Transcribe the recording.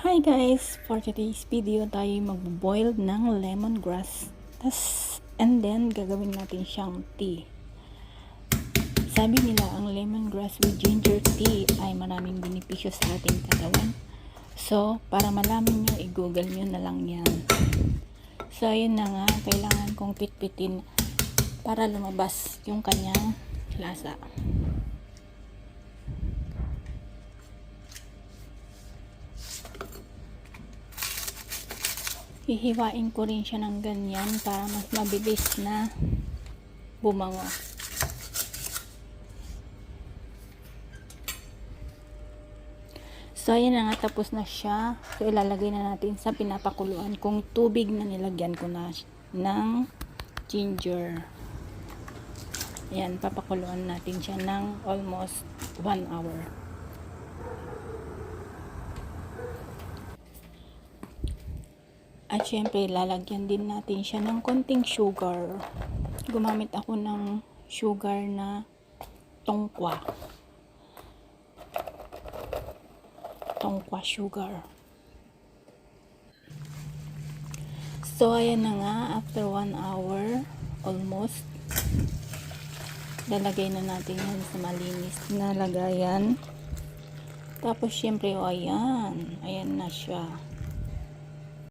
Hi guys! For today's video tayo magbo-boil ng lemongrass. And then gagawin natin siyang tea. Sabi nila ang lemongrass with ginger tea ay maraming benepisyo sa ating katawan. So, para malaman nyo, i-google nyo na lang yan. So, ayun na nga, kailangan kong pitpitin para lumabas yung kanyang lasa. Hihiwain ko rin siya ng ganyan para mas mabilis na bumango. So, ayan na nga, tapos na siya. So, ilalagay na natin sa pinapakuluan kung tubig na nilagyan ko na ng ginger. Ayan, papakuluan natin siya ng almost 1 hour. At syempre, lalagyan din natin siya ng konting sugar. Gumamit ako ng sugar na tongkwa. Tongkwa sugar. So, ayan na nga, after 1 hour, almost, lalagay na natin yan sa malinis na lagayan. Tapos, syempre, ayan na siya.